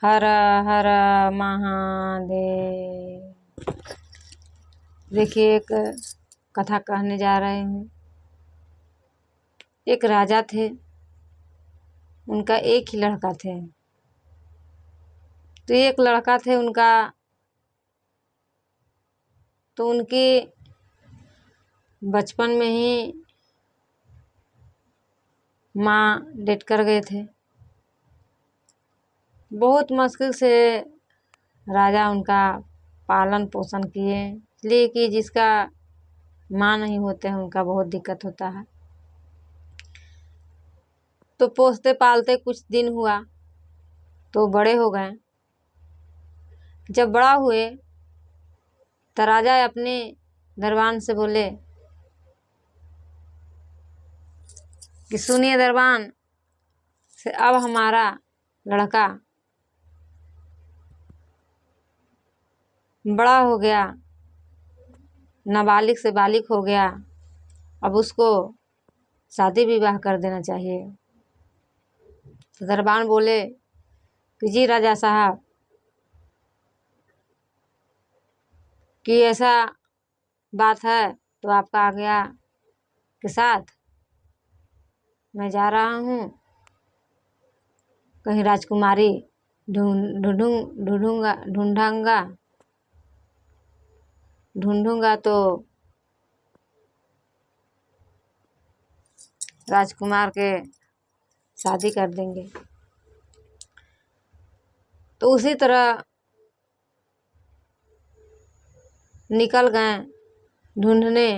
हर हर महादेव। देखिए, एक कथा कहने जा रहे हूँ। एक राजा थे, उनका एक ही लड़का थे। तो एक लड़का थे उनका, तो उनके बचपन में ही माँ डेथ कर गए थे। बहुत मुश्किल से राजा उनका पालन पोषण किए, इसलिए कि जिसका माँ नहीं होते हैं उनका बहुत दिक्कत होता है। तो पोसते पालते कुछ दिन हुआ तो बड़े हो गए। जब बड़ा हुए तो राजा अपने दरबान से बोले कि सुनिए दरबान से, अब हमारा लड़का बड़ा हो गया, नाबालिग से बालिग हो गया, अब उसको शादी विवाह कर देना चाहिए। तो दरबान बोले कि जी राजा साहब, कि ऐसा बात है तो आपका आज्ञा के साथ मैं जा रहा हूँ, कहीं राजकुमारी ढूंढूंगा तो राजकुमार के शादी कर देंगे। तो उसी तरह निकल गए ढूंढने।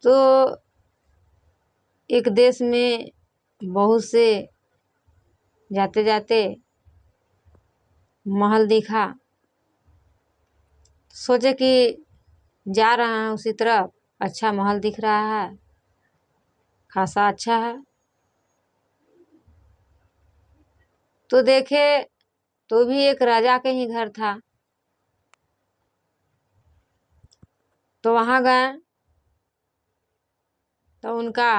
तो एक देश में बहुत से जाते जाते महल दिखा। सोचे कि जा रहा है उसी तरफ, अच्छा महल दिख रहा है, खासा अच्छा है। तो देखे तो भी एक राजा के ही घर था। तो वहां गए तो उनका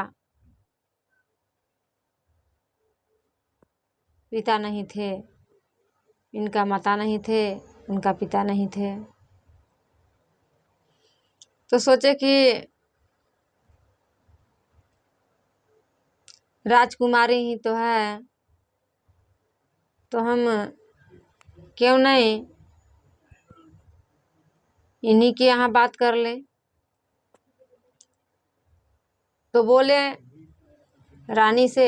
पिता नहीं थे, इनका माता नहीं थे, उनका पिता नहीं थे। तो सोचे कि राजकुमारी ही तो है, तो हम क्यों नहीं इन्हीं के यहाँ बात कर ले। तो बोले रानी से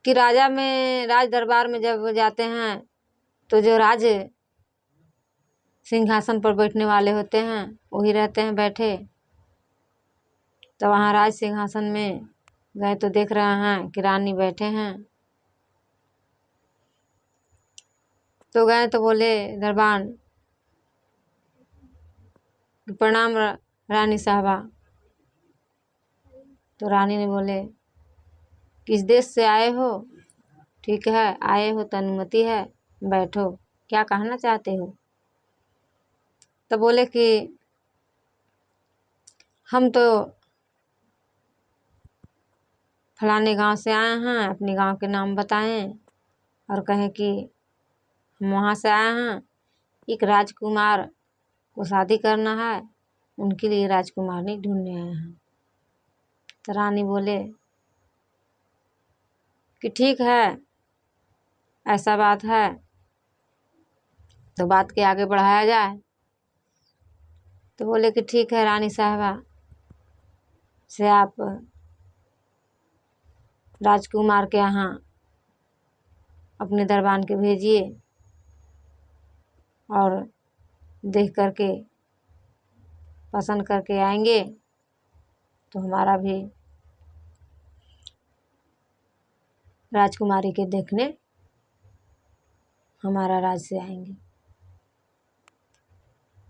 कि राज दरबार में जब जाते हैं तो जो राज सिंहासन पर बैठने वाले होते हैं वही रहते हैं बैठे। तो वहाँ राज सिंहासन में गए तो देख रहे हैं कि रानी बैठे हैं। तो गए तो बोले दरबान, प्रणाम रानी साहबा। तो रानी ने बोले, किस देश से आए हो? ठीक है, आए हो तो अनुमति है, बैठो, क्या कहना चाहते हो? तो बोले कि हम तो फलाने गांव से आए हैं, अपने गांव के नाम बताएं और कहें कि हम वहाँ से आए हैं, एक राजकुमार को शादी करना है, उनके लिए राजकुमारनी ढूंढने आए हैं। तो रानी बोले कि ठीक है, ऐसा बात है तो बात के आगे बढ़ाया जाए। तो बोले कि ठीक है रानी साहबा, से आप राजकुमार के यहाँ अपने दरबान के भेजिए और देख करके पसंद करके आएंगे तो हमारा भी राजकुमारी के देखने हमारा राज से आएंगे।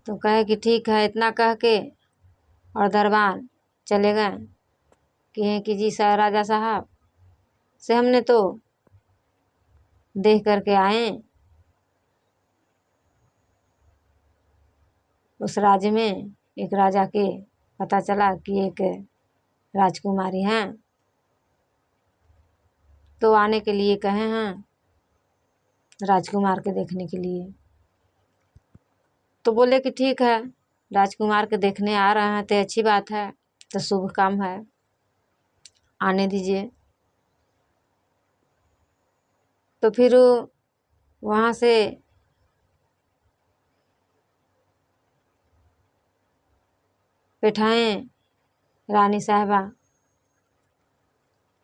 तो कहे कि ठीक है, इतना कह के और दरबान चले गए। कहे कि जी सर राजा साहब से हमने तो देख करके आए, उस राज्य में एक राजा के पता चला कि एक राजकुमारी हैं, तो आने के लिए कहे हैं राजकुमार के देखने के लिए। तो बोले कि ठीक है, राजकुमार के देखने आ रहे हैं तो अच्छी बात है, तो शुभ काम है, आने दीजिए। तो फिर वहाँ से बैठाएं रानी साहबा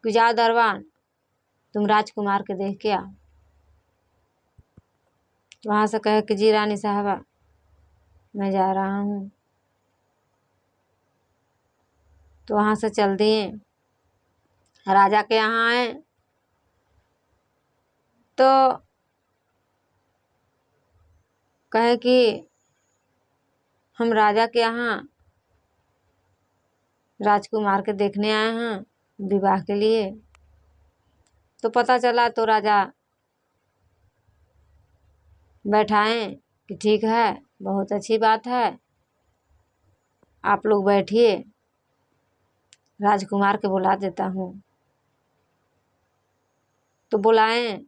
कि जाओ दरबान, तुम राजकुमार के देख के आओ। तो वहाँ से कहे कि जी रानी साहबा, मैं जा रहा हूँ। तो वहाँ से चल दिए, राजा के यहाँ आए। तो कहे कि हम राजा के यहाँ राजकुमार के देखने आए हैं विवाह के लिए। तो पता चला तो राजा बैठाए कि ठीक है, बहुत अच्छी बात है, आप लोग बैठिए, राजकुमार के बुला देता हूँ। तो बुलाएं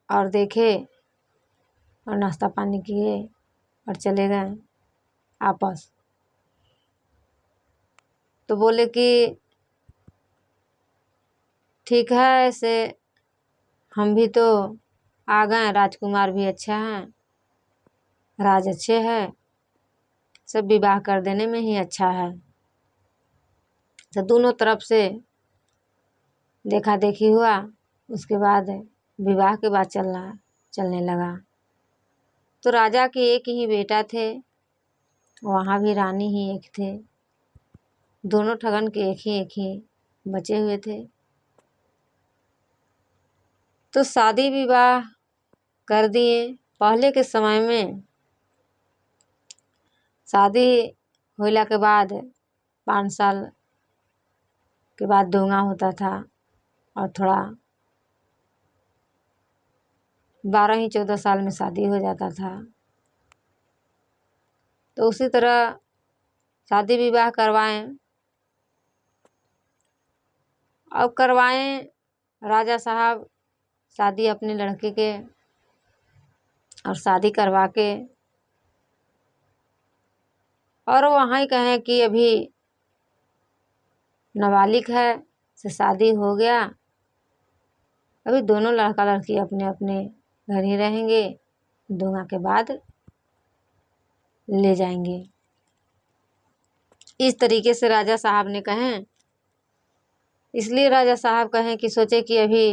और देखे और नाश्ता पानी किए और चले गए आपस। तो बोले कि ठीक है, ऐसे हम भी तो आ गए, राजकुमार भी अच्छा है, राज अच्छे हैं, सब विवाह कर देने में ही अच्छा है। तो दोनों तरफ से देखा देखी हुआ, उसके बाद विवाह के बाद चलने लगा। तो राजा के एक ही बेटा थे, वहाँ भी रानी ही एक थे, दोनों ठगन के एक ही बचे हुए थे। तो शादी विवाह कर दिए। पहले के समय में शादी होला के बाद 5 साल के बाद दूंगा होता था, और थोड़ा 12 ही 14 साल में शादी हो जाता था। तो उसी तरह शादी विवाह करवाएं। अब करवाएं राजा साहब शादी अपने लड़के के, और शादी करवा के और वहाँ ही कहें कि अभी नाबालिग है, से शादी हो गया, अभी दोनों लड़का लड़की अपने अपने घर ही रहेंगे, दूंगा के बाद ले जाएंगे। इस तरीके से राजा साहब ने कहें। इसलिए राजा साहब कहें कि सोचे कि अभी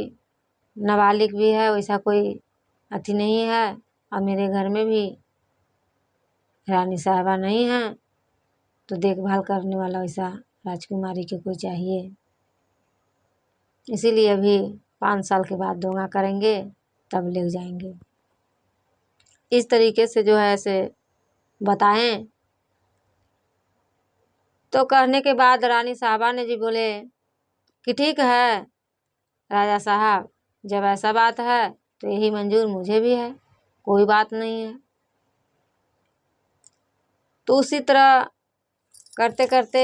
नाबालिग भी है, वैसा कोई अति नहीं है, और मेरे घर में भी रानी साहबा नहीं है, तो देखभाल करने वाला वैसा राजकुमारी के कोई चाहिए। इसीलिए अभी 5 साल के बाद दूंगा करेंगे, तब ले जाएंगे। इस तरीके से जो है ऐसे बताएं। तो कहने के बाद रानी साहबा ने जी बोले कि ठीक है राजा साहब, जब ऐसा बात है तो यही मंजूर मुझे भी है, कोई बात नहीं है। तो उसी तरह करते करते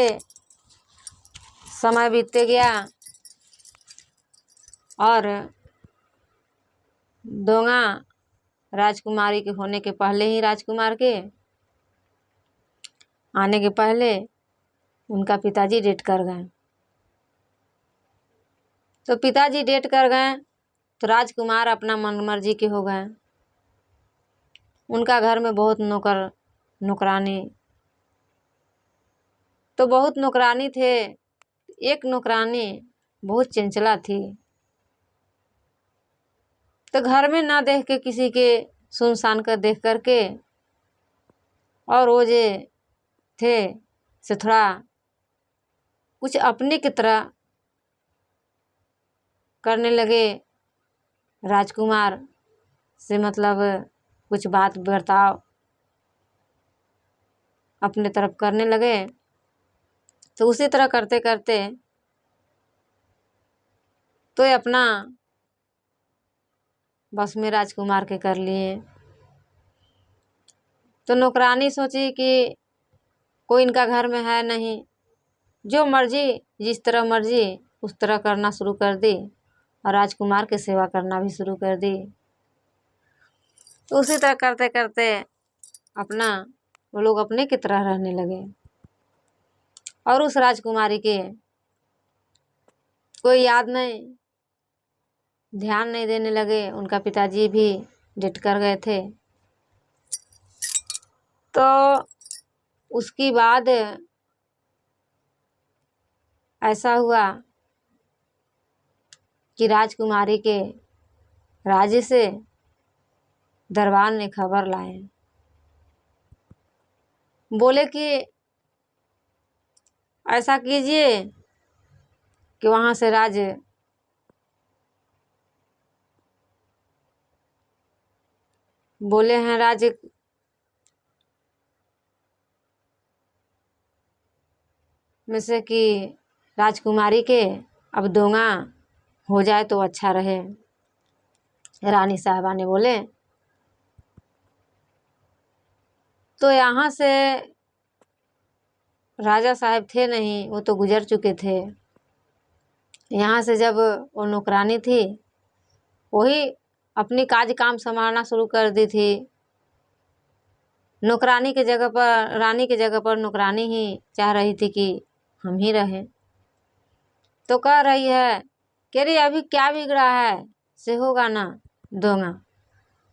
समय बीतते गया, और दूंगा राजकुमारी के होने के पहले ही, राजकुमार के आने के पहले उनका पिताजी डेथ कर गए। तो पिताजी डेथ कर गए तो राजकुमार अपना मन मर्जी के हो गए। उनका घर में बहुत नौकरानी, तो बहुत नौकरानी थे। एक नौकरानी बहुत चंचला थी, तो घर में ना देख के किसी के, सुनसान कर देख करके, और वो जे थे से थोड़ा कुछ अपने की तरह करने लगे राजकुमार से, मतलब कुछ बात बर्ताव अपने तरफ करने लगे। तो उसी तरह करते करते तो ये अपना बस में राजकुमार के कर लिए। तो नौकरानी सोची कि कोई इनका घर में है नहीं। जो मर्जी, जिस तरह मर्जी उस तरह करना शुरू कर दी और राजकुमार की सेवा करना भी शुरू कर दी। तो उसी तरह करते करते अपना वो लोग अपने की तरह रहने लगे और उस राजकुमारी के कोई याद नहीं, ध्यान नहीं देने लगे। उनका पिताजी भी डेट कर गए थे। तो उसकी बाद ऐसा हुआ कि राजकुमारी के राज्य से दरबार ने खबर लाए, बोले कि ऐसा कीजिए कि वहां से राज्य बोले हैं राज्य में से कि राजकुमारी के अब दोंगा हो जाए तो अच्छा रहे। रानी साहबा ने बोले तो यहाँ से राजा साहब थे नहीं, वो तो गुजर चुके थे। यहाँ से जब वो नौकरानी थी वही अपनी काज काम संभालना शुरू कर दी थी। नौकरानी के जगह पर, रानी के जगह पर नौकरानी ही चाह रही थी कि हम ही रहें। तो कह रही है कि अरे अभी क्या बिगड़ा है, से होगा ना दोंगा,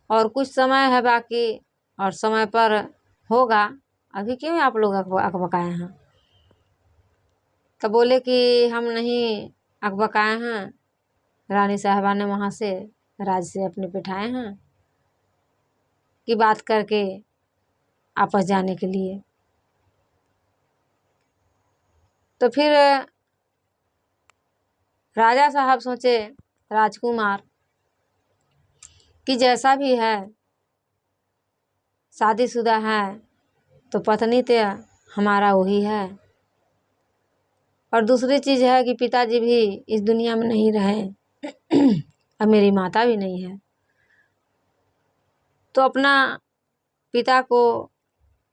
और कुछ समय है बाकी और समय पर होगा, अभी क्यों आप लोग अकबकाए हैं। तो बोले कि हम नहीं अकबकाए हैं, रानी साहबा ने वहाँ से राज से अपने बिठाए हैं कि बात करके आपस जाने के लिए। तो फिर राजा साहब सोचे राजकुमार कि जैसा भी है शादीशुदा है तो पत्नी तो हमारा वही है, और दूसरी चीज है कि पिताजी भी इस दुनिया में नहीं रहे अब मेरी माता भी नहीं है, तो अपना पिता को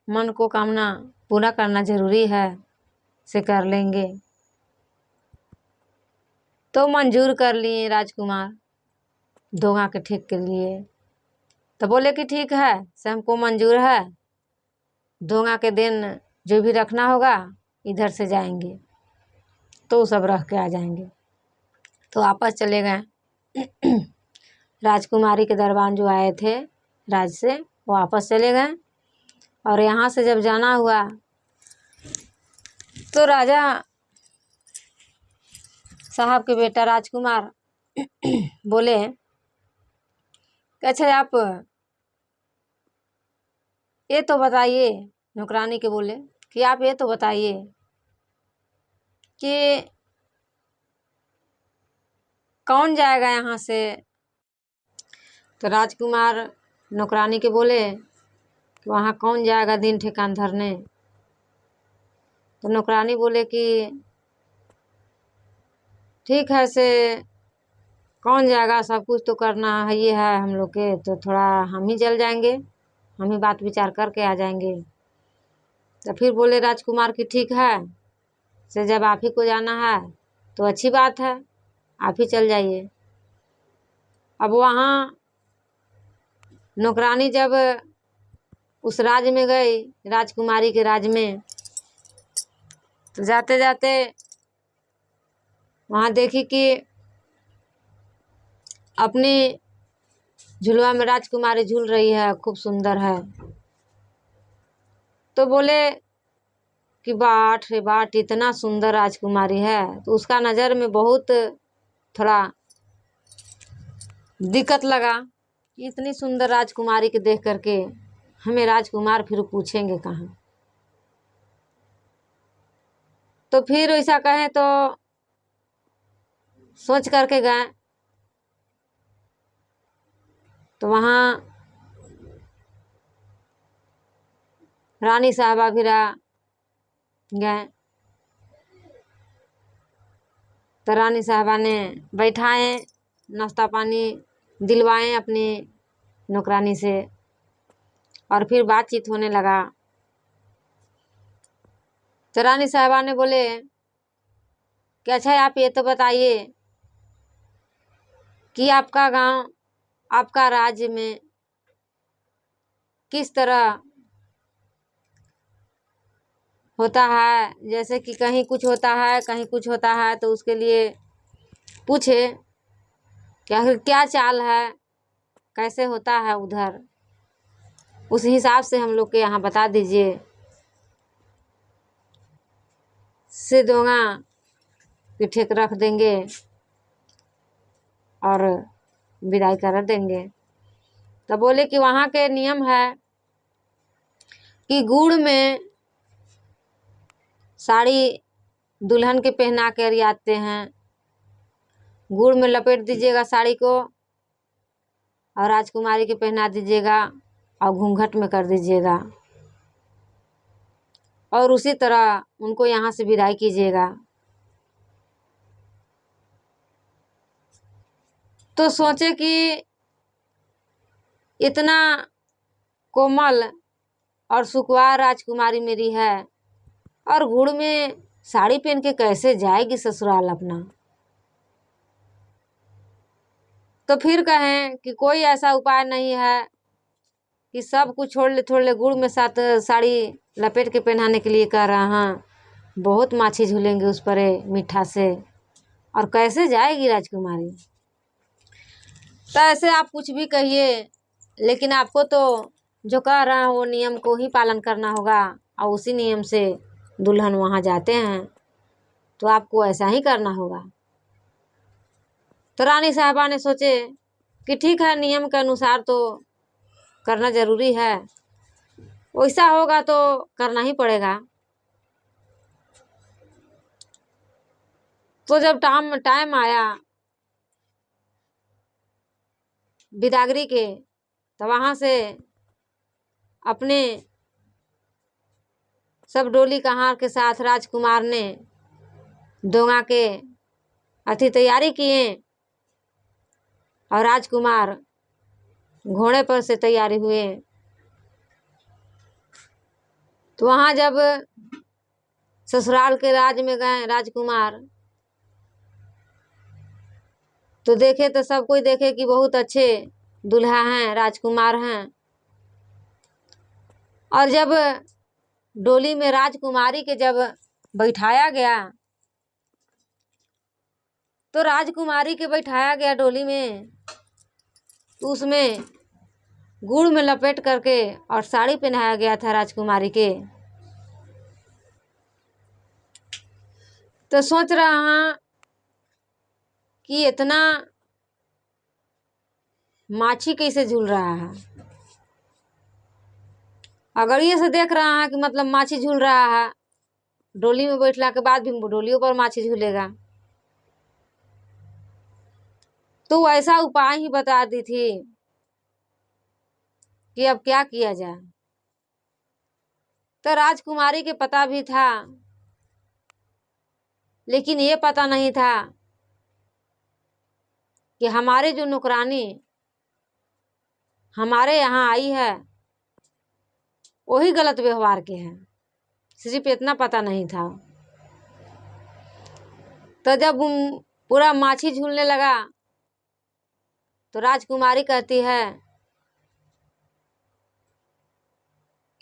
मन को कामना पूरा करना जरूरी है, से कर लेंगे। तो मंजूर कर लिए राजकुमार दोंगा के ठीक के लिए। तो बोले कि ठीक है, से हमको मंजूर है, दोंगा के दिन जो भी रखना होगा इधर से जाएंगे, तो सब रख के आ जाएंगे। तो वापस चले गए राजकुमारी के दरबान जो आए थे राज से, वो वापस चले गए। और यहाँ से जब जाना हुआ तो राजा साहब के बेटा राजकुमार बोले कि अच्छा आप ये तो बताइए, नौकरानी के बोले कि आप ये तो बताइए कि कौन जाएगा यहाँ से। तो राजकुमार नौकरानी के बोले कि वहाँ कौन जाएगा दिन ठिकान धरने। तो नौकरानी बोले कि ठीक है, से कौन जाएगा, सब कुछ तो करना है ये है हम लोग के, तो थोड़ा हम ही चल जाएंगे, हम ही बात विचार करके आ जाएंगे। तो फिर बोले राजकुमार की ठीक है, से जब आप ही को जाना है तो अच्छी बात है, आप ही चल जाइए। अब वहाँ नौकरानी जब उस राज्य में गई, राजकुमारी के राज्य में, तो जाते जाते वहाँ देखी कि अपनी झुलवा में राजकुमारी झूल रही है, खूब सुंदर है। तो बोले कि बाट रे बाट, इतना सुंदर राजकुमारी है। तो उसका नज़र में बहुत थोड़ा दिक्कत लगा कि इतनी सुंदर राजकुमारी के देख करके हमें राजकुमार फिर पूछेंगे कहाँ। तो फिर ऐसा कहें तो सोच करके गए। तो वहाँ रानी साहबा भी गए। तो रानी साहबा ने बैठाए, नाश्ता पानी दिलवाएं अपनी नौकरानी से, और फिर बातचीत होने लगा। तो रानी साहबा ने बोले कि अच्छा आप ये तो बताइए कि आपका गांव, आपका राज्य में किस तरह होता है, जैसे कि कहीं कुछ होता है कहीं कुछ होता है, तो उसके लिए पूछे कि आखिर क्या चाल है, कैसे होता है उधर, उस हिसाब से हम लोग के यहाँ बता दीजिए। से दोंगा पिठे रख देंगे और विदाई कर देंगे। तो बोले कि वहाँ के नियम है कि गुड़ में साड़ी दुल्हन के पहना कर आते हैं, गुड़ में लपेट दीजिएगा साड़ी को और राजकुमारी के पहना दीजिएगा और घूंघट में कर दीजिएगा और उसी तरह उनको यहाँ से विदाई कीजिएगा। तो सोचे कि इतना कोमल और सुकुमार राजकुमारी मेरी है और गुड़ में साड़ी पहन के कैसे जाएगी ससुराल अपना। तो फिर कहें कि कोई ऐसा उपाय नहीं है कि सब कुछ छोड़ ले गुड़ में साथ साड़ी लपेट के पहनाने के लिए कह रहा हाँ, बहुत माछी झूलेंगे उस पर मीठा से और कैसे जाएगी राजकुमारी। तो ऐसे आप कुछ भी कहिए, लेकिन आपको तो जो कह रहा है वो नियम को ही पालन करना होगा और उसी नियम से दुल्हन वहाँ जाते हैं, तो आपको ऐसा ही करना होगा। तो रानी साहबा ने सोचे कि ठीक है, नियम के अनुसार तो करना जरूरी है, वैसा होगा तो करना ही पड़ेगा। तो जब टाइम आया बिदागरी के, तो वहाँ से अपने सब डोली कहार के साथ राजकुमार ने दोंगा के अति तैयारी किए और राजकुमार घोड़े पर से तैयारी हुए। तो वहाँ जब ससुराल के राज में गए राजकुमार, तो देखे तो सब कोई देखे कि बहुत अच्छे दुल्हा हैं, राजकुमार हैं। और जब डोली में राजकुमारी के जब बैठाया गया, तो राजकुमारी के बैठाया गया डोली में, तो उसमें गुड़ में लपेट करके और साड़ी पहनाया गया था राजकुमारी के। तो सोच रहा हाँ कि इतना माछी कैसे झूल रहा है। अगर ये से देख रहा है कि मतलब माछी झूल रहा है, डोली में बैठला के बाद भी डोलियों पर माछी झूलेगा। तो ऐसा उपाय ही बता दी थी कि अब क्या किया जाए। तो राजकुमारी के पता भी था, लेकिन ये पता नहीं था कि हमारे जो नौकरानी हमारे यहाँ आई है वही गलत व्यवहार के हैं, सिर्फ इतना पता नहीं था। तो जब पूरा माछी झूलने लगा, तो राजकुमारी कहती है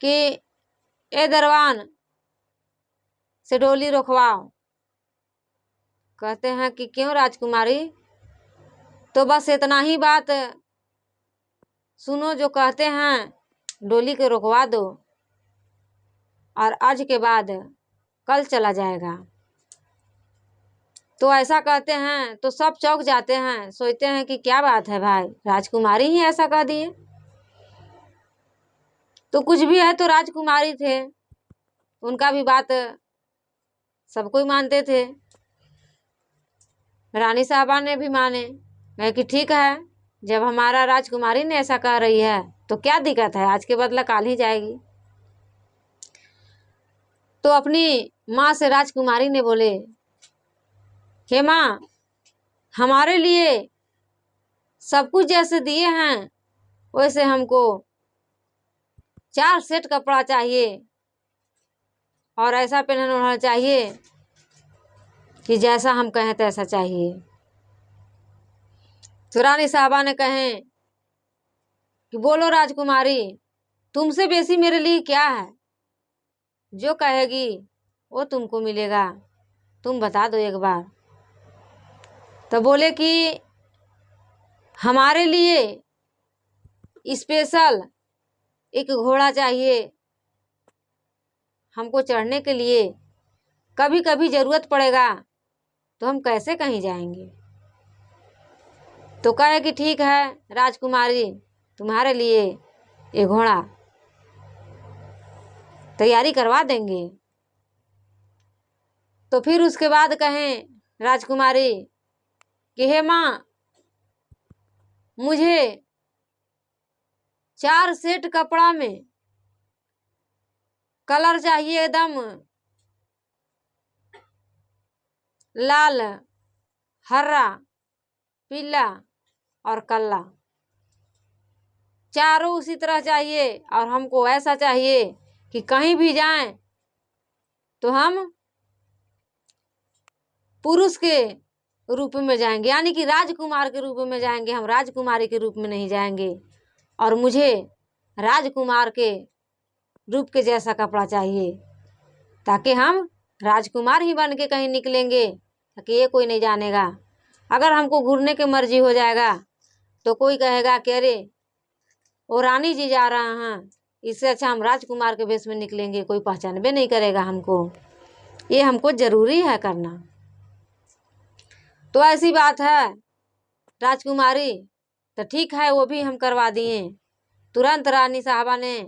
कि ए दरवान से डोली रोकवाओ। कहते हैं कि क्यों राजकुमारी। तो बस इतना ही बात सुनो, जो कहते हैं डोली के रोकवा दो और आज के बाद कल चला जाएगा। तो ऐसा कहते हैं तो सब चौंक जाते हैं, सोचते हैं कि क्या बात है भाई, राजकुमारी ही ऐसा कह दिए। तो कुछ भी है तो राजकुमारी थे, उनका भी बात सब कोई मानते थे। रानी साहबा ने भी माने, कहे कि ठीक है, जब हमारा राजकुमारी ने ऐसा कह रही है तो क्या दिक्कत है, आज के बदला काल ही जाएगी। तो अपनी माँ से राजकुमारी ने बोले, हे माँ, हमारे लिए सब कुछ जैसे दिए हैं वैसे हमको 4 सेट कपड़ा चाहिए और ऐसा पहनना होना चाहिए कि जैसा हम कहें तैसा चाहिए। तो रानी साहबा ने कहे कि बोलो राजकुमारी, तुमसे बेसी मेरे लिए क्या है? जो कहेगी वो तुमको मिलेगा, तुम बता दो एक बार। तो बोले कि हमारे लिए स्पेशल एक घोड़ा चाहिए, हमको चढ़ने के लिए कभी कभी जरूरत पड़ेगा तो हम कैसे कहीं जाएंगे। तो कहे कि ठीक है राजकुमारी, तुम्हारे लिए ये घोड़ा तैयारी करवा देंगे। तो फिर उसके बाद कहें राजकुमारी कि हे माँ, मुझे 4 सेट कपड़ा में कलर चाहिए एकदम लाल, हरा, पीला और काला, चारों उसी तरह चाहिए। और हमको ऐसा चाहिए कि कहीं भी जाएं तो हम पुरुष के रूप में जाएंगे, यानी कि राजकुमार के रूप में जाएंगे, हम राजकुमारी के रूप में नहीं जाएंगे। और मुझे राजकुमार के रूप के जैसा कपड़ा चाहिए, ताकि हम राजकुमार ही बन के कहीं निकलेंगे, ताकि ये कोई नहीं जानेगा। अगर हमको घूरने की मर्जी हो जाएगा तो कोई कहेगा कि अरे वो रानी जी जा रहा हैं, इससे अच्छा हम राजकुमार के भेष में निकलेंगे, कोई पहचान भी नहीं करेगा हमको। ये हमको जरूरी है करना। तो ऐसी बात है राजकुमारी। तो ठीक है, वो भी हम करवा दिए। तुरंत रानी साहबा ने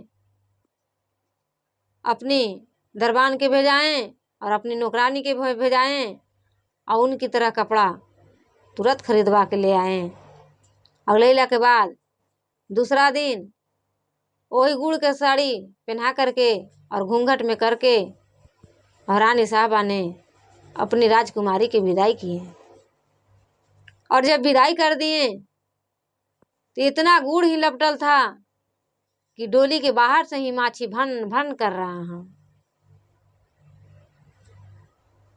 अपनी दरबान के भेजाएं और अपनी नौकरानी के भेजाएं और उनकी तरह कपड़ा तुरंत खरीदवा के ले आए। और लेला के बाद दूसरा दिन वही गुड़ के साड़ी पहना करके और घूंघट में करके और रानी साहबा ने अपनी राजकुमारी की विदाई की। और जब विदाई कर दिए तो इतना गुड़ ही लपटल था कि डोली के बाहर से ही माछी भन भन कर रहा है,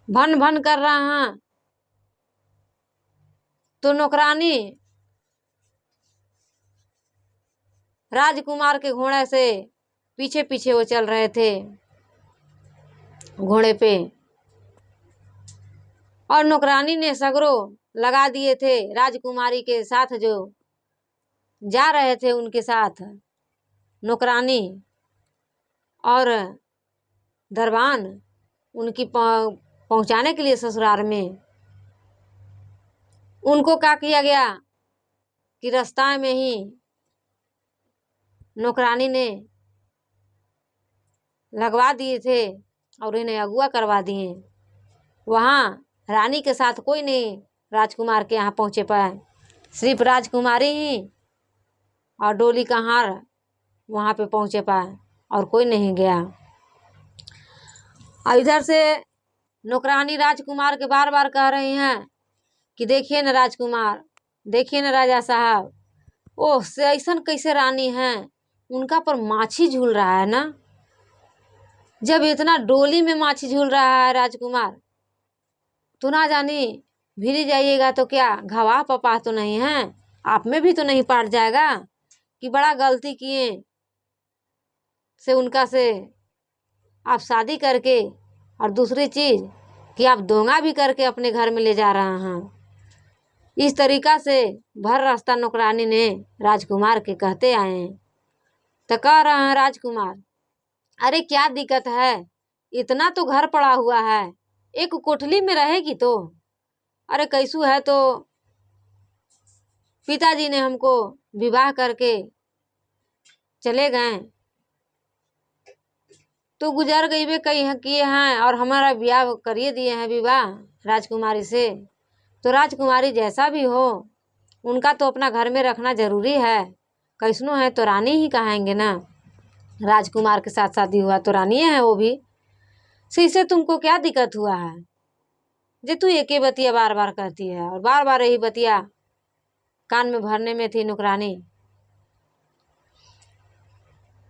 भन भन कर रहा है। तो नौकरानी राजकुमार के घोड़े से पीछे पीछे वो चल रहे थे घोड़े पे, और नौकरानी ने सगरो लगा दिए थे राजकुमारी के साथ, जो जा रहे थे उनके साथ नौकरानी और दरबान उनकी पहुंचाने के लिए ससुराल में। उनको क्या किया गया कि रास्ता में ही नौकरानी ने लगवा दिए थे और इन्हें अगुआ करवा दिए। वहाँ रानी के साथ कोई नहीं राजकुमार के यहाँ पहुँचे पाए, सिर्फ राजकुमारी ही और डोली का हार वहाँ पे पहुँचे पाए और कोई नहीं गया। और इधर से नौकरानी राजकुमार के बार बार कह रही हैं कि देखिए न राजकुमार, देखिए न राजा साहब, ओह से ऐसन कैसे रानी हैं, उनका पर माछी झूल रहा है ना। जब इतना डोली में माछी झूल रहा है राजकुमार, तो ना जानी भिरी जाइएगा तो क्या घावा पपा तो नहीं है, आप में भी तो नहीं पाट जाएगा कि बड़ा गलती किए से उनका से आप शादी करके, और दूसरी चीज कि आप दोंगा भी करके अपने घर में ले जा रहे हैं। इस तरीका से भर रास्ता नौकरानी ने राजकुमार के कहते आए। तो कह रहे हैं राजकुमार, अरे क्या दिक्कत है, इतना तो घर पड़ा हुआ है, एक कोठली में रहेगी तो। अरे कैसू है तो पिताजी ने हमको विवाह करके चले गए, तो गुजर गई वे कई किए हैं और हमारा ब्याह करिए दिए हैं विवाह राजकुमारी से। तो राजकुमारी जैसा भी हो, उनका तो अपना घर में रखना जरूरी है, कैसनो है तो रानी ही कहेंगे ना। राजकुमार के साथ शादी हुआ तो रानी है वो भी, इससे तुमको क्या दिक्कत हुआ है जे तू एक ही बतिया बार बार कहती है। और बार बार यही बतिया कान में भरने में थी नौकरानी।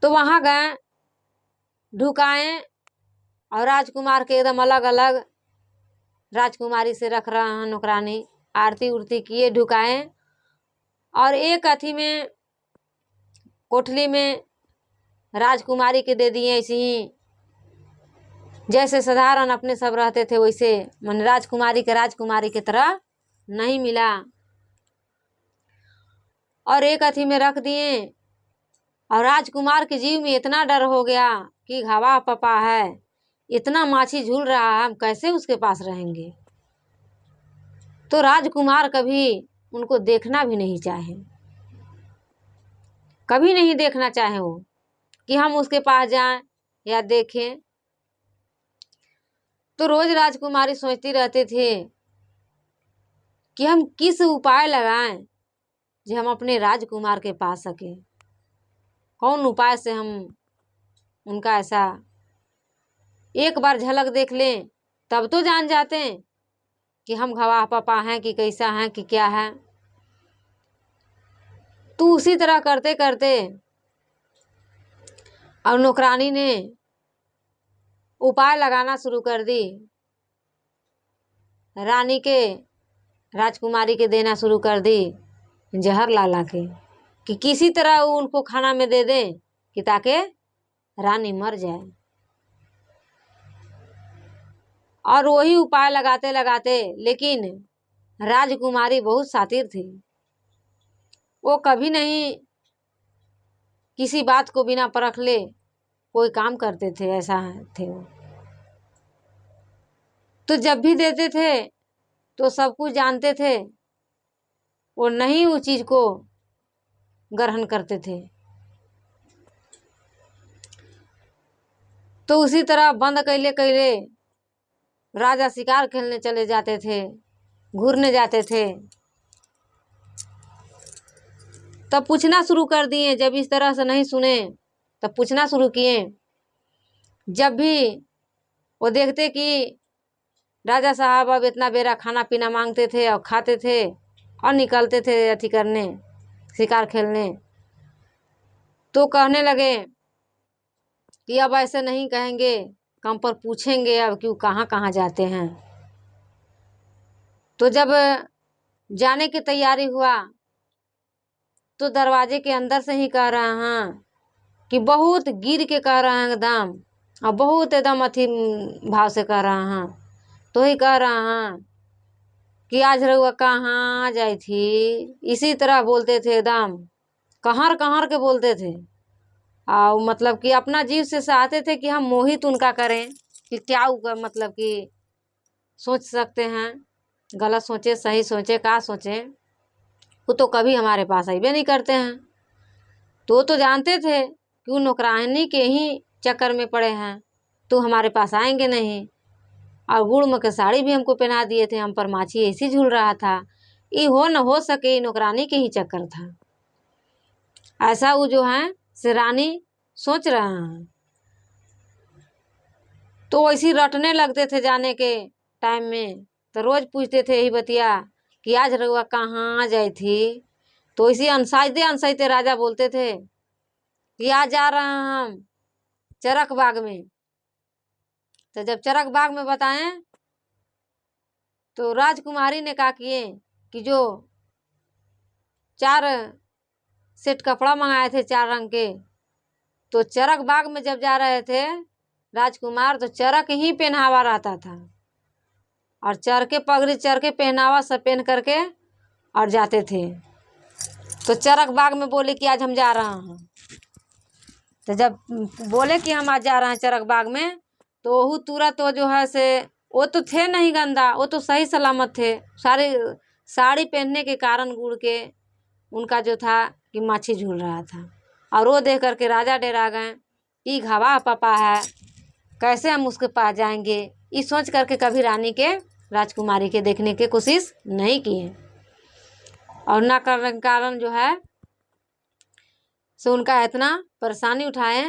तो वहां गए ढुकाएं और राजकुमार के एकदम अलग अलग राजकुमारी से रख रहा है नौकरानी। आरती उरती किए ढुकाए और एक अथी में कोठली में राजकुमारी के दे दिए। ऐसे ही जैसे साधारण अपने सब रहते थे वैसे, मन राजकुमारी के तरह नहीं मिला। और एक अथी में रख दिए और राजकुमार के जीव में इतना डर हो गया कि हवा पपा है, इतना माछी झूल रहा है, हम कैसे उसके पास रहेंगे। तो राजकुमार कभी उनको देखना भी नहीं चाहे, कभी नहीं देखना चाहे वो कि हम उसके पास जाएं या देखें। तो रोज राजकुमारी सोचती रहते थे कि हम किस उपाय लगाएं जो हम अपने राजकुमार के पा सके। कौन उपाय से हम उनका ऐसा एक बार झलक देख लें, तब तो जान जाते हैं कि हम गवाह पापा हैं कि कैसा हैं कि क्या है। तो उसी तरह करते करते और नौकरानी ने उपाय लगाना शुरू कर दी। रानी के राजकुमारी के देना शुरू कर दी जहर ला के कि किसी तरह वो उनको खाना में दे दें कि ताकि रानी मर जाए। और वही उपाय लगाते लगाते, लेकिन राजकुमारी बहुत शातिर थी। वो कभी नहीं किसी बात को बिना परख ले कोई काम करते थे, ऐसा थे वो। तो जब भी देते थे तो सब कुछ जानते थे, वो नहीं उस चीज को ग्रहण करते थे। तो उसी तरह बंद कैले कैले राजा शिकार खेलने चले जाते थे, घूरने जाते थे। तब पूछना शुरू कर दिए, जब इस तरह से नहीं सुने तब पूछना शुरू किए। जब भी वो देखते कि राजा साहब अब इतना बेरा खाना पीना मांगते थे और खाते थे और निकलते थे अथी करने शिकार खेलने, तो कहने लगे कि अब ऐसे नहीं कहेंगे, काम पर पूछेंगे अब कि वो कहाँ कहाँ जाते हैं। तो जब जाने की तैयारी हुआ तो दरवाजे के अंदर से ही कह रहा हैं कि बहुत गिर के कह रहा है एकदम, और बहुत एकदम अथी भाव से कह रहा हैं। तो ही कह रहा हैं कि आज रहुआ कहाँ जाई थी, इसी तरह बोलते थे, एकदम कहर कहर के बोलते थे। और मतलब कि अपना जीव से चाहते थे कि हम मोहित उनका करें कि क्या मतलब कि सोच सकते हैं, गलत सोचे सही सोचे क्या सोचे, वो तो कभी हमारे पास आइबे नहीं करते हैं। तो जानते थे कि वो नौकरानी के ही चक्कर में पड़े हैं, तो हमारे पास आएंगे नहीं। और गुड़ में के साड़ी भी हमको पहना दिए थे, हम पर माछी ऐसी झूल रहा था। ये हो न हो सके नौकरानी के ही चक्कर था, ऐसा वो जो है से रानी सोच रहे हैं। तो वैसी रटने लगते थे जाने के टाइम में। तो रोज पूछते थे यही बतिया कि आज रउआ कहाँ जाई थी। तो इसी अनसाइते राजा बोलते थे कि आज जा रहे हैं हम चरक बाग में। तो जब चरक बाग में बताएं तो राजकुमारी ने कहा किए कि जो 4 सेट कपड़ा मंगाए थे 4 रंग के, तो चरक बाग में जब जा रहे थे राजकुमार तो चरक ही पहनावा रहता था, और चरके पगड़ी चरके पहनावा सब पहन करके और जाते थे। तो चरक बाग में बोले कि आज हम जा रहे हैं। तो जब बोले कि हम आज जा रहे हैं चरक बाग में, तो वो तुरंत तो जो है से वो तो थे नहीं गंदा, वो तो सही सलामत थे। साड़ी पहनने के कारण गुड़ के उनका जो था कि माछी झूल रहा था। और वो देख करके राजा डरा गए कि घावा पापा है, कैसे हम उसके पास जाएंगे। ये सोच करके कभी रानी के राजकुमारी के देखने की कोशिश नहीं किए, और ना करने के कारण जो है सो उनका इतना परेशानी उठाए।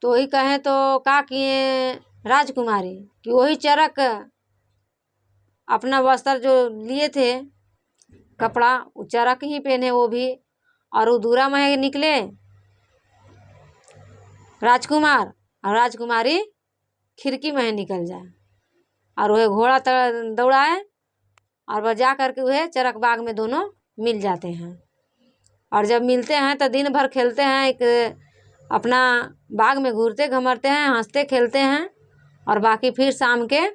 तो वही कहें तो क्या किए राजकुमारी कि वही चरक अपना वस्त्र जो लिए थे कपड़ा, वो चरक ही पहने वो भी, और वो दूरा में निकले राजकुमार और राजकुमारी खिड़की में ही निकल जाए। और वह घोड़ा दौड़ाए और बजा करके वह चरक बाग में दोनों मिल जाते हैं। और जब मिलते हैं तो दिन भर खेलते हैं, एक अपना बाग में घूरते घमरते हैं, हंसते खेलते हैं। और बाकी फिर शाम के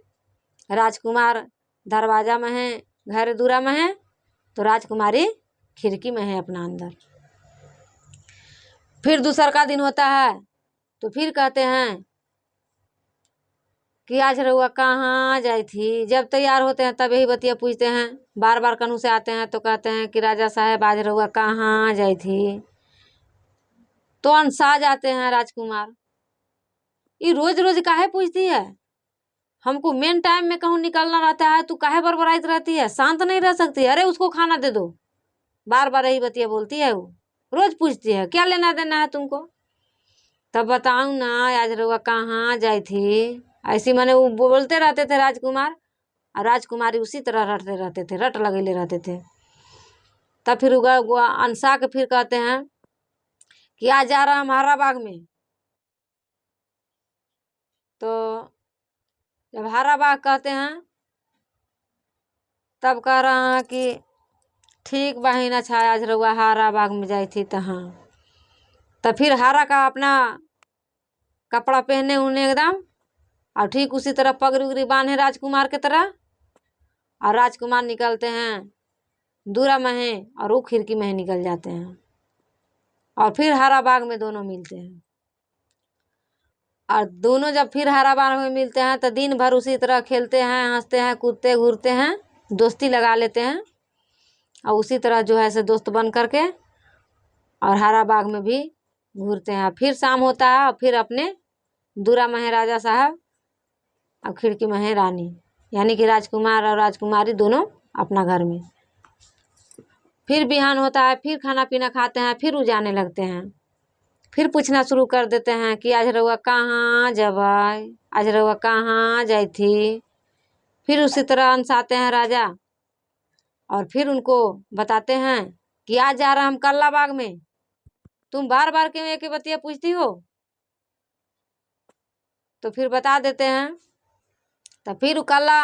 राजकुमार दरवाजा में है, घर दूरा में है, तो राजकुमारी खिड़की में है अपना अंदर। फिर दूसर का दिन होता है तो फिर कहते हैं कि आज रउआ कहाँ जाई थी। जब तैयार होते हैं तब यही बतिया पूछते हैं। बार बार कनु से आते हैं तो कहते हैं कि राजा साहब आज रउआ कहाँ जाई थी। तो अनसा जाते हैं राजकुमार, ये रोज रोज काहे पूछती है, हमको मेन टाइम में कहूँ निकलना रहता है, तू काहे बरबराइत रहती है, शांत नहीं रह सकती। अरे उसको खाना दे दो। बार बार यही बतिया बोलती है, वो रोज पूछती है क्या लेना देना है तुमको। तब बताऊं ना आज रउआ कहाँ जाई थी। ऐसी माने वो बोलते रहते थे राजकुमार, और राजकुमारी उसी तरह रटते रहते थे, रट लगेले रहते थे। तब फिर अनसा के फिर कहते हैं कि आज जा रहा हमारा बाग में। तो जब हरा बाग कहते हैं तब कह रहा है कि ठीक बहिन, अच्छा आज रउआ हरा बाग में जाई थी। तो हाँ, तब फिर हरा का अपना कपड़ा पहने उन्हें एकदम, और ठीक उसी तरह पगड़ी उगड़ी बांधे राजकुमार के तरह। और राजकुमार निकलते हैं दूरा में है, और वो खिड़की में निकल जाते हैं। और फिर हरा बाग में दोनों मिलते हैं। और दोनों जब फिर हरा बाग में मिलते हैं तो दिन भर उसी तरह खेलते हैं, हंसते हैं, कूदते घूरते हैं, दोस्ती लगा लेते हैं। और उसी तरह जो है से दोस्त बन करके और हरा बाग में भी घूरते हैं। फिर शाम होता है और फिर अपने दूरा में है राजा साहब और खिड़की में है रानी, यानी कि राजकुमार और राजकुमारी दोनों अपना घर में। फिर बिहान होता है, फिर खाना पीना खाते हैं, फिर उजाने लगते हैं। फिर पूछना शुरू कर देते हैं कि आज रउआ कहाँ जबाई, आज रउआ कहाँ जाई थी। फिर उसी तरह अनसाते हैं राजा, और फिर उनको बताते हैं कि आज जा रहा हम कल्ला बाग में। तुम बार बार क्यों एक ही बतिया पूछती हो। तो फिर बता देते हैं। तो फिर कल्ला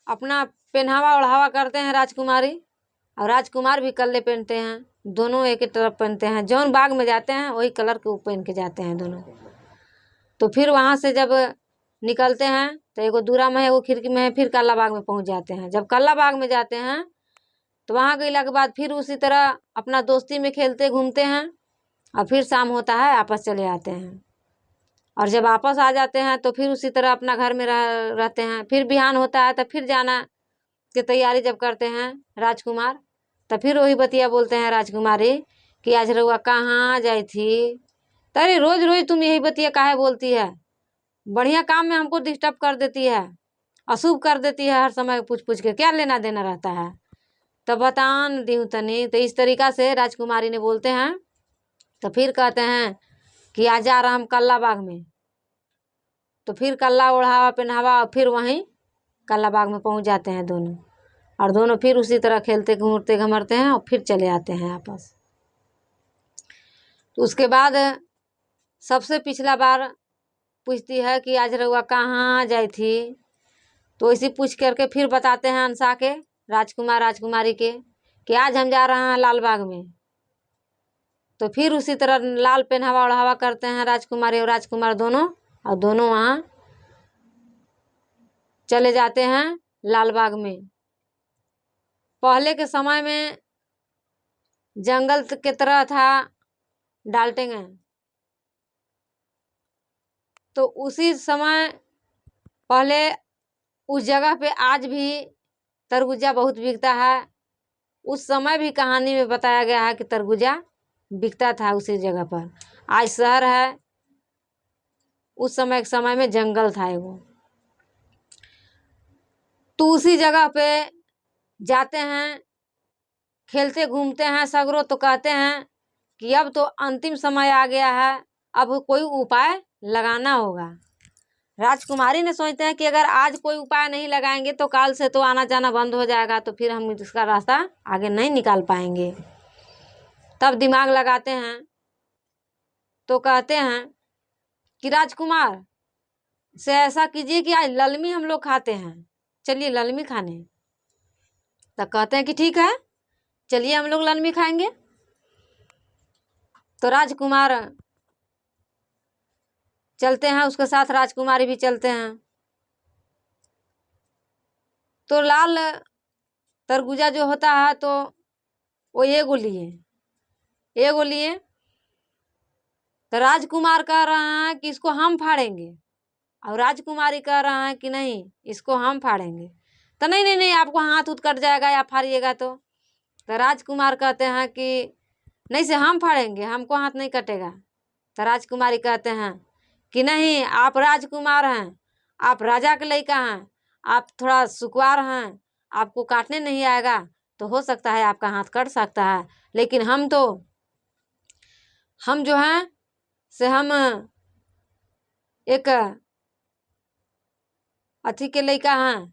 अपना पहनावा ओढ़ावा करते हैं राजकुमारी, और राजकुमार भी कल्ले पहनते हैं। दोनों एक ही तरफ पहनते हैं, जौन बाग में जाते हैं वही कलर के पहन के जाते हैं दोनों। तो फिर वहाँ से जब निकलते हैं तो एगो दूरा में है, वो खिड़की में है, फिर कल्ला बाग में पहुँच जाते हैं। जब कल्ला बाग में जाते हैं तो वहाँ गईला के बाद फिर उसी तरह अपना दोस्ती में खेलते घूमते हैं। और फिर शाम होता है, आपस चले आते हैं। और जब वापस आ जाते हैं तो फिर उसी तरह अपना घर में रहते हैं। फिर बिहान होता है तो फिर जाना की तैयारी जब करते हैं राजकुमार, तो फिर वही बतिया बोलते हैं राजकुमारी कि आज रउआ कहाँ जाई थी। अरे रोज रोज तुम यही बतिया काहे बोलती है, बढ़िया काम में हमको डिस्टर्ब कर देती है, अशुभ कर देती है, हर समय पूछ पूछ के क्या लेना देना रहता है। तब बतान दी तनी। तो इस तरीका से राजकुमारी ने बोलते हैं। तो फिर कहते हैं कि आज जा रहा हम कल्ला बाग में। तो फिर कल्ला ओढ़ावा पहनावा और फिर वहीं कल्ला बाग में पहुंच जाते हैं दोनों। और दोनों फिर उसी तरह खेलते घूमते घमरते हैं और फिर चले आते हैं आपस। तो उसके बाद सबसे पिछला बार पूछती है कि आज रउआ कहाँ जाई थी। तो इसी पूछ करके फिर बताते हैं अनसा के राजकुमार राजकुमारी के कि आज हम जा रहे हैं लाल बाग में। तो फिर उसी तरह लाल पहनावा ओढ़ावा करते हैं राजकुमारी और राजकुमार दोनों, और दोनों वहाँ चले जाते हैं लाल बाग में। पहले के समय में जंगल के तरह था डाल्टेंगे, तो उसी समय पहले उस जगह पे आज भी तरबूजा बहुत बिकता है। उस समय भी कहानी में बताया गया है कि तरबूजा बिकता था उसी जगह पर। आज शहर है, उस समय में जंगल था एगो। तो उसी जगह पे जाते हैं, खेलते घूमते हैं सगरों। तो कहते हैं कि अब तो अंतिम समय आ गया है, अब कोई उपाय लगाना होगा। राजकुमारी ने सोचते हैं कि अगर आज कोई उपाय नहीं लगाएंगे तो काल से तो आना जाना बंद हो जाएगा, तो फिर हम इसका रास्ता आगे नहीं निकाल पाएंगे। तब दिमाग लगाते हैं तो कहते हैं कि राजकुमार से ऐसा कीजिए कि आज ललमी हम लोग खाते हैं, चलिए ललमी खाने। तो कहते हैं कि ठीक है, चलिए हम लोग ललमी खाएंगे। तो राजकुमार चलते हैं, उसके साथ राजकुमारी भी चलते हैं। तो लाल तरबूजा जो होता है तो वो एगो लिए। तो राजकुमार कह रहा है कि इसको हम फाड़ेंगे, और राजकुमारी कह रहा है कि नहीं, इसको हम फाड़ेंगे। तो नहीं नहीं नहीं, आपको हाथ उठ कट जाएगा या फाड़िएगा तो राजकुमार कहते हैं कि नहीं से हम फाड़ेंगे, हमको हाथ नहीं कटेगा। तो राजकुमारी कहते हैं कि नहीं, आप राजकुमार हैं, आप राजा के लड़का हैं, आप थोड़ा सुकुवार हैं, आपको काटने नहीं आएगा, तो हो सकता है आपका हाथ कट सकता है, लेकिन हम जो हैं से हम एक अथी के लड़का हैं,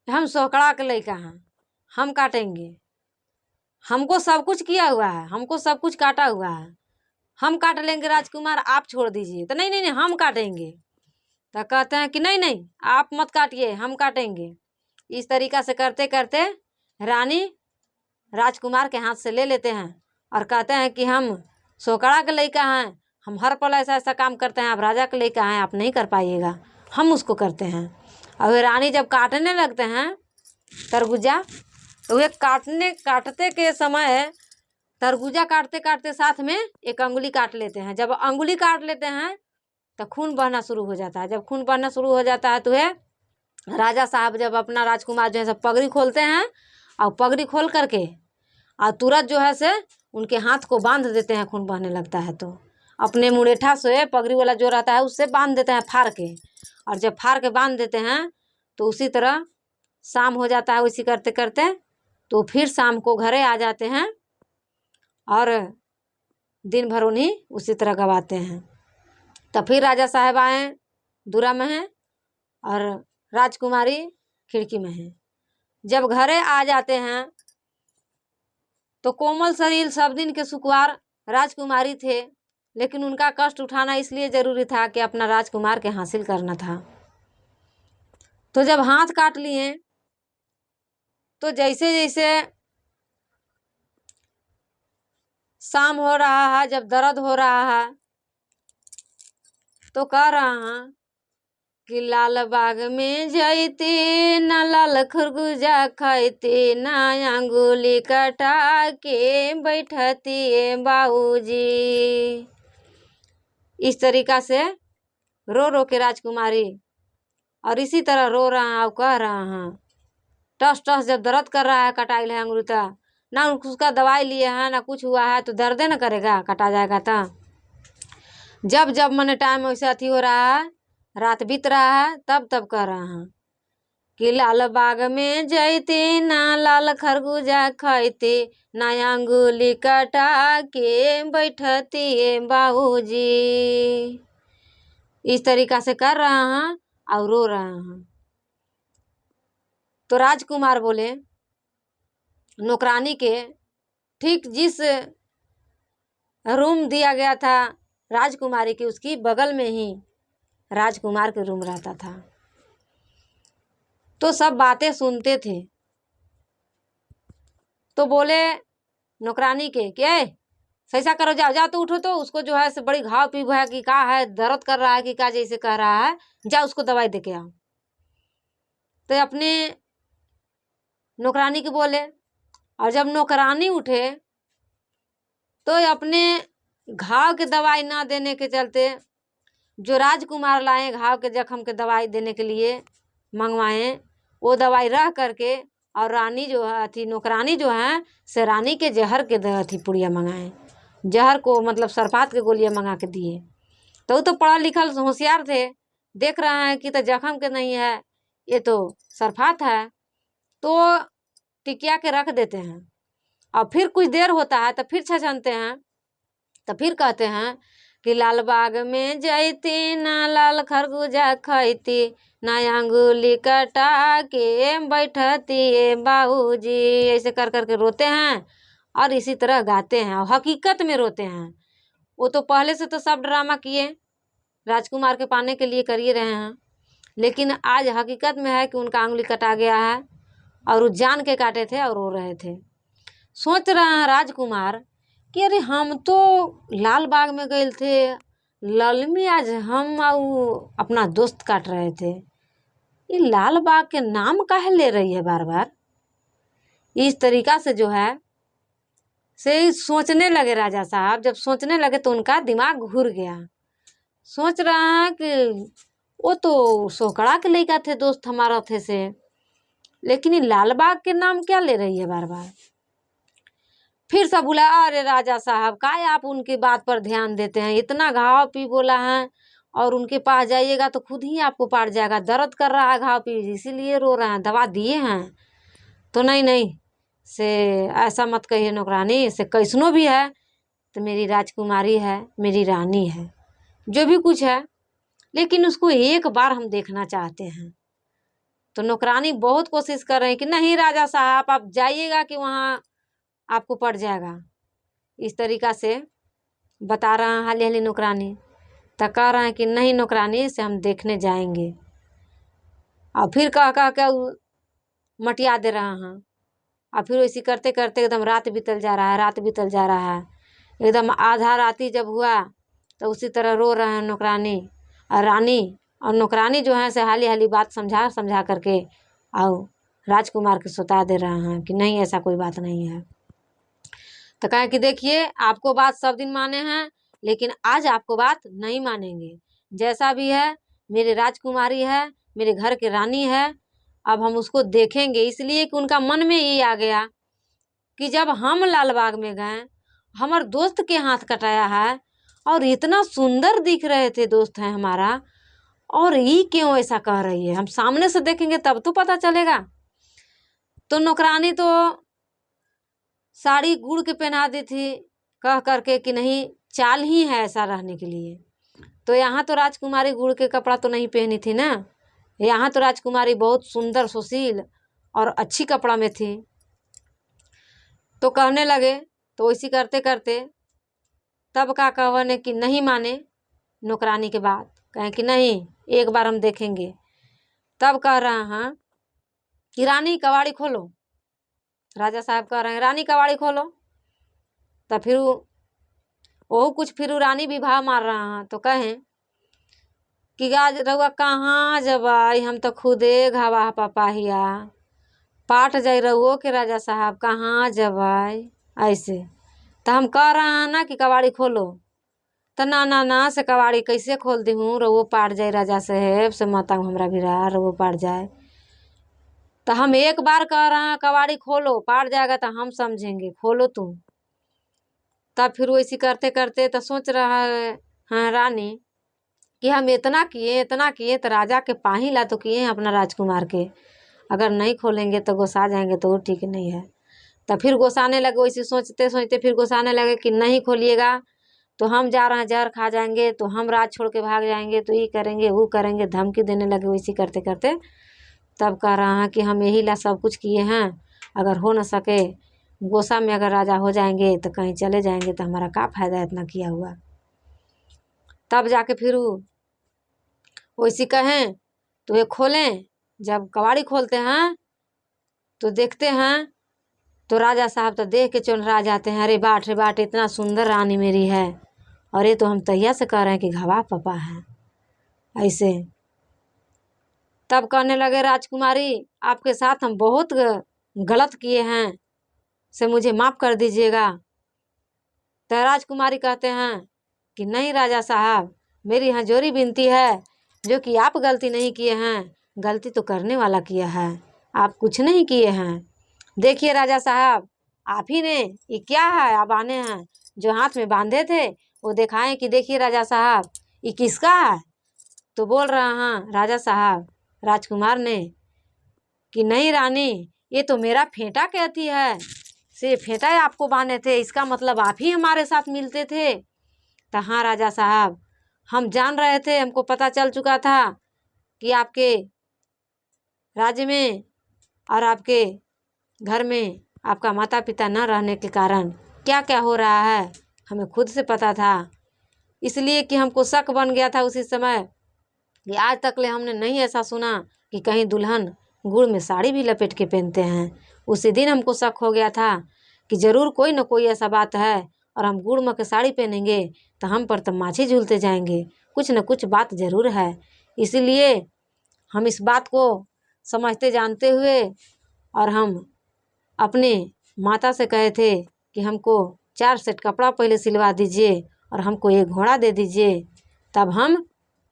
हम सोकड़ा के लड़का हैं, हम काटेंगे, हमको सब कुछ किया हुआ है, हमको सब कुछ काटा हुआ है, हम काट लेंगे राजकुमार, आप छोड़ दीजिए। तो नहीं नहीं नहीं, हम काटेंगे। तो कहते हैं कि नहीं नहीं, आप मत काटिए, हम काटेंगे। इस तरीका से करते करते रानी राजकुमार के हाथ से ले लेते हैं और कहते हैं कि हम सोकड़ा के लड़का हैं, हम हर पल ऐसा ऐसा काम करते हैं, आप राजा के लड़का हैं, आप नहीं कर पाइएगा, हम उसको करते हैं। और रानी जब काटने लगते हैं तरबूजा, तो वे काटते के समय तरबूजा काटते काटते साथ में एक अंगुली काट लेते हैं। जब अंगुली काट लेते हैं तो खून बहना शुरू हो जाता है। जब खून बहना शुरू हो जाता है तो है राजा साहब जब अपना राजकुमार जो है सब पगड़ी खोलते हैं, और पगड़ी खोल करके और तुरंत जो है से उनके हाथ को बांध देते हैं। खून बहने लगता है तो अपने मुरेठा से पगड़ी वाला जो रहता है उससे बांध देते हैं फाड़ के, और जब फाड़ के बांध देते हैं तो उसी तरह शाम हो जाता है। उसी करते करते तो फिर शाम को घरे आ जाते हैं और दिन भर उन्हीं उसी तरह गवाते हैं। तब फिर राजा साहब आए दूरा में हैं और राजकुमारी खिड़की में है। जब घरे आ जाते हैं तो कोमल शरीर सब दिन के सुकुवार राजकुमारी थे, लेकिन उनका कष्ट उठाना इसलिए जरूरी था कि अपना राजकुमार के हासिल करना था। तो जब हाथ काट लिए तो जैसे जैसे शाम हो रहा है, जब दर्द हो रहा है तो कह रहा है कि लाल बाग में जाते न लाल खरबूजा खाते ना अंगुली कटा के बैठती बाबूजी। इस तरीका से रो रो के राजकुमारी और इसी तरह रो रहा है और कह रहा है। टस टस जब दर्द कर रहा है, कटाइल है अंगुली, ना उसका दवाई लिए हैं ना कुछ हुआ है, तो दर्द न करेगा, कटा जाएगा। तो जब जब मैंने टाइम वैसे अथी हो रहा है, रात बीत रहा है, तब तब कह रहा है कि लाल बाग में जैते ना लाल खरबूजा खाते ना अंगुली कटा के बैठती बाबूजी। इस तरीका से कर रहा है और रो रहा है। तो राजकुमार बोले नौकरानी के, ठीक जिस रूम दिया गया था राजकुमारी की, उसकी बगल में ही राजकुमार के रूम रहता था। तो सब बातें सुनते थे। तो बोले नौकरानी के क्या ऐसा करो, जाओ जाओ, तो उठो, तो उसको जो है से बड़ी घाव पीव है कि क्या है, दर्द कर रहा है कि क्या, जैसे कह रहा है, जाओ उसको दवाई दे के आओ। तो अपने नौकरानी के बोले, और जब नौकरानी उठे तो अपने घाव के दवाई ना देने के चलते जो राजकुमार लाए घाव के जख्म के दवाई देने के लिए मंगवाए, वो दवाई रह करके, और रानी जो है अथी नौकरानी जो है से रानी के जहर के अथी पुड़िया मंगाए, जहर को मतलब सरपात के गोलियां मंगा के दिए। तो वो तो पढ़ा लिखल होशियार थे, देख रहे हैं कि तो जख्म के नहीं है, ये तो सरफात है, तो टिकिया के रख देते हैं। और फिर कुछ देर होता है तो फिर छछनते हैं, तो फिर कहते हैं कि लाल बाग में जैती ना लाल खरबूजा खाती ना अंगुली कटा के बैठती बाबूजी। ऐसे कर करके रोते हैं और इसी तरह गाते हैं और हकीकत में रोते हैं। वो तो पहले से तो सब ड्रामा किए, राजकुमार के पाने के लिए कर ही रहे हैं, लेकिन आज हकीकत में है कि उनका उंगली कटा गया है और वो जान के काटे थे और रो रहे थे। सोच रहे हैं राजकुमार कि अरे हम तो लाल बाग में गए थे, ललमी आज हम और अपना दोस्त काट रहे थे, ये लाल बाग के नाम काहे ले रही है बार बार। इस तरीका से जो है से सोचने लगे राजा साहब। जब सोचने लगे तो उनका दिमाग घूर गया। सोच रहा है कि वो तो सोकड़ा के लड़का थे, दोस्त हमारा थे से, लेकिन ये लाल बाग के नाम क्या ले रही है बार बार। फिर सब बोला अरे राजा साहब काहे आप उनकी बात पर ध्यान देते हैं, इतना घाव पी बोला है और उनके पास जाइएगा तो खुद ही आपको पाट जाएगा, दर्द कर रहा है घाव पी इसीलिए रो रहे हैं, दवा दिए हैं। तो नहीं नहीं से ऐसा मत कहिए नौकरानी, से कैसनो भी है तो मेरी राजकुमारी है, मेरी रानी है, जो भी कुछ है, लेकिन उसको एक बार हम देखना चाहते हैं। तो नौकरानी बहुत कोशिश कर रहे हैं कि नहीं राजा साहब आप जाइएगा कि वहाँ आपको पड़ जाएगा। इस तरीका से बता रहा है हाली हाली नौकरानी। तो कह रहे हैं कि नहीं नौकरानी से हम देखने जाएंगे, और फिर कह कह के मटिया दे रहा हैं। और फिर वैसे करते करते एकदम रात बीतल जा रहा है, रात बीतल जा रहा है। एकदम आधा राती जब हुआ तो उसी तरह रो रहे हैं नौकरानी और रानी। और नौकरानी जो है से हाली हाली बात समझा समझा करके और राजकुमार के सुता दे रहे हैं कि नहीं ऐसा कोई बात नहीं है। तो कहे कि देखिए आपको बात सब दिन माने हैं, लेकिन आज आपको बात नहीं मानेंगे। जैसा भी है मेरी राजकुमारी है, मेरे घर की रानी है, अब हम उसको देखेंगे। इसलिए कि उनका मन में ये आ गया कि जब हम लालबाग में गए, हमारे दोस्त के हाथ कटाया है और इतना सुंदर दिख रहे थे, दोस्त है हमारा, और ये क्यों ऐसा कह रही है, हम सामने से देखेंगे तब तो पता चलेगा। तो नौकरानी तो साड़ी गुड़ के पहना दी थी कह करके कि नहीं चाल ही है ऐसा रहने के लिए। तो यहाँ तो राजकुमारी गुड़ के कपड़ा तो नहीं पहनी थी ना, यहाँ तो राजकुमारी बहुत सुंदर सुशील और अच्छी कपड़ा में थी। तो कहने लगे, तो वैसी करते करते तब का कहने कि नहीं माने नौकरानी के बात, कहें कि नहीं एक बार हम देखेंगे। तब कह रहा है कि रानी कबाड़ी खोलो। राजा साहब कह रहे हैं रानी कबाड़ी खोलो। तो फिर वो कुछ फिर रानी भी भाव मार रहा है। तो कहें कि आज रउआ कहाँ जबाई, हम तो खुदे घावा पपाहिया पाट जाई रउओ के राजा साहब कहाँ जबाई ऐसे। तो हम कह रहा है ना कि कबाड़ी खोलो। तो ना ना ना से कबाड़ी कैसे खोल दी हूँ, रउओ पाट जाए राजा साहेब से माता हमरा भिरा रउओ पाट जाए। तो हम एक बार कह रहे हैं कबाड़ी खोलो, पाट जाएगा तो हम समझेंगे, खोलो तुम। तब फिर वैसे करते करते तो सोच रहा है हाँ रानी कि हम इतना किए तो राजा के पाही ला तो किए हैं अपना राजकुमार के, अगर नहीं खोलेंगे तो गोसा जाएंगे तो वो ठीक नहीं है। तो फिर गोसाने लगे, वैसे सोचते सोचते फिर गोसाने लगे कि नहीं खोलिएगा तो हम जा रहे हैं जहर खा जाएंगे, तो हम राज छोड़ के भाग जाएंगे, तो ये करेंगे वो करेंगे, धमकी देने लगे। वैसे करते करते तब कह रहा है कि हम यही ला सब कुछ किए हैं, अगर हो न सके गोसा में अगर राजा हो जाएंगे तो कहीं चले जाएंगे तो हमारा क्या फायदा इतना किया हुआ। तब जाके फिर वैसे कहें तो ये खोलें। जब कबाड़ी खोलते हैं तो देखते हैं तो राजा साहब तो देख के चुनरा जाते हैं, अरे बाट इतना सुंदर रानी मेरी है, और ये तो हम तैया से कह रहे हैं कि घावा पपा है ऐसे। तब कहने लगे राजकुमारी आपके साथ हम बहुत गलत किए हैं, से मुझे माफ़ कर दीजिएगा। तो राजकुमारी कहते हैं कि नहीं राजा साहब मेरी यहाँ जोरी विनती है, जो कि आप गलती नहीं किए हैं, गलती तो करने वाला किया है, आप कुछ नहीं किए हैं। देखिए राजा साहब आप ही ने ये क्या है, आप आने हैं जो हाथ में बांधे थे वो दिखाएं कि देखिए राजा साहब ये किसका है। तो बोल रहा हाँ राजा साहब राजकुमार ने कि नहीं रानी ये तो मेरा फेंटा कहती है, से फेंटा आपको बांधे थे, इसका मतलब आप ही हमारे साथ मिलते थे। तो हाँ राजा साहब हम जान रहे थे, हमको पता चल चुका था कि आपके राज्य में और आपके घर में आपका माता पिता न रहने के कारण क्या क्या हो रहा है, हमें खुद से पता था। इसलिए कि हमको शक बन गया था उसी समय कि आज तक ले हमने नहीं ऐसा सुना कि कहीं दुल्हन गुड़ में साड़ी भी लपेट के पहनते हैं। उसी दिन हमको शक हो गया था कि ज़रूर कोई न कोई ऐसा बात है और हम गुड़ में के साड़ी पहनेंगे तो हम पर तो माछी झूलते जाएंगे, कुछ न कुछ बात ज़रूर है। इसीलिए हम इस बात को समझते जानते हुए और हम अपने माता से कहे थे कि हमको 4 सेट कपड़ा पहले सिलवा दीजिए और हमको एक घोड़ा दे दीजिए, तब हम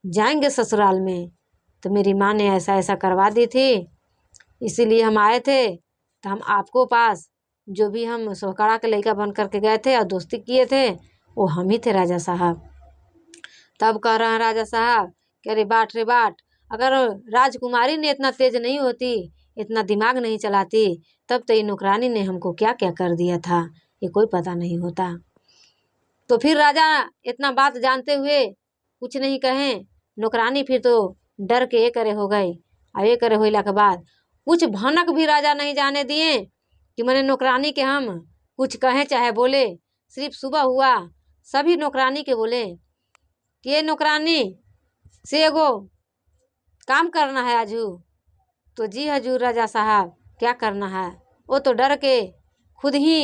जाएंगे ससुराल में। तो मेरी माँ ने ऐसा ऐसा करवा दी थी, इसीलिए हम आए थे। तो हम आपको पास जो भी हम सोहकड़ा के लड़का बन करके गए थे और दोस्ती किए थे वो हम ही थे राजा साहब। तब कह रहे हैं राजा साहब कि अरे बाट रे बाट, अगर राजकुमारी ने इतना तेज नहीं होती, इतना दिमाग नहीं चलाती, तब तो ये नौकरानी ने हमको क्या क्या कर दिया था ये कोई पता नहीं होता। तो फिर राजा इतना बात जानते हुए कुछ नहीं कहें। नौकरानी फिर तो डर के ये करे हो गई और ये करे होला के बाद कुछ भनक भी राजा नहीं जाने दिए कि मैंने नौकरानी के हम कुछ कहें चाहे बोले। सिर्फ सुबह हुआ सभी नौकरानी के बोले कि ये नौकरानी से एगो काम करना है आजू। तो जी हजूर राजा साहब क्या करना है। वो तो डर के खुद ही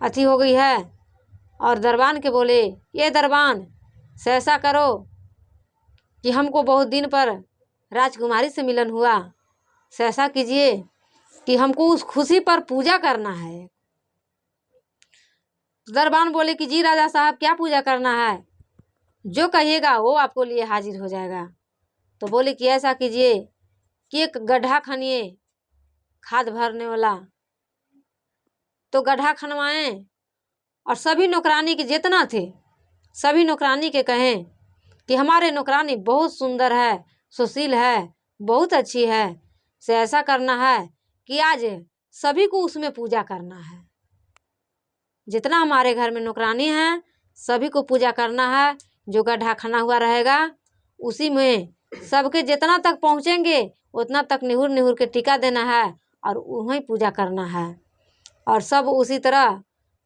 अथी हो गई है और दरबान के बोले ये दरबान से ऐसा करो कि हमको बहुत दिन पर राजकुमारी से मिलन हुआ, से ऐसा कीजिए कि हमको उस खुशी पर पूजा करना है। दरबान बोले कि जी राजा साहब क्या पूजा करना है, जो कहिएगा वो आपको लिए हाजिर हो जाएगा। तो बोले कि ऐसा कीजिए कि एक गड्ढा खनिए खाद भरने वाला। तो गड्ढा खनवाएं और सभी नौकरानी के जितना थे सभी नौकरानी के कहें कि हमारे नौकरानी बहुत सुंदर है, सुशील है, बहुत अच्छी है, से ऐसा करना है कि आज सभी को उसमें पूजा करना है। जितना हमारे घर में नौकरानी है सभी को पूजा करना है। जो गड्ढा खना हुआ रहेगा उसी में सबके जितना तक पहुँचेंगे उतना तक निहुर निहुर के टीका देना है और वहीं पूजा करना है। और सब उसी तरह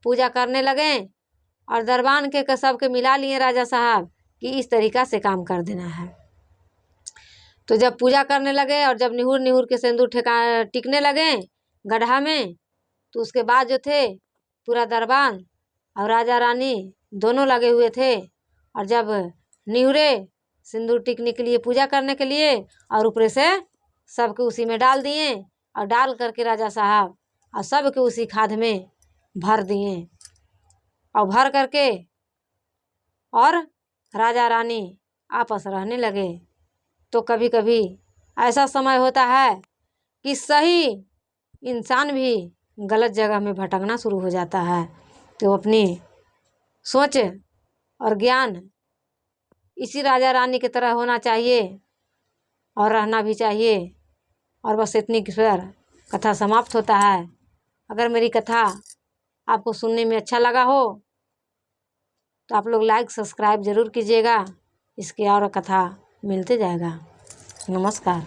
पूजा करने लगे और दरबान के सबके मिला लिए राजा साहब कि इस तरीक़ा से काम कर देना है। तो जब पूजा करने लगे और जब निहुर निहुर के सिंदूर टिकने लगे गड्ढा में, तो उसके बाद जो थे पूरा दरबान और राजा रानी दोनों लगे हुए थे। और जब निहुरे सिंदूर टिकने के लिए पूजा करने के लिए और ऊपर से सबके उसी में डाल दिए और डाल करके राजा साहब और सबके उसी खाद में भर दिए और भर करके और राजा रानी आपस रहने लगे। तो कभी कभी ऐसा समय होता है कि सही इंसान भी गलत जगह में भटकना शुरू हो जाता है। तो अपनी सोच और ज्ञान इसी राजा रानी की तरह होना चाहिए और रहना भी चाहिए। और बस इतनी पर कथा समाप्त होता है। अगर मेरी कथा आपको सुनने में अच्छा लगा हो तो आप लोग लाइक सब्सक्राइब ज़रूर कीजिएगा। इसकी और कथा मिलते जाएगा। नमस्कार।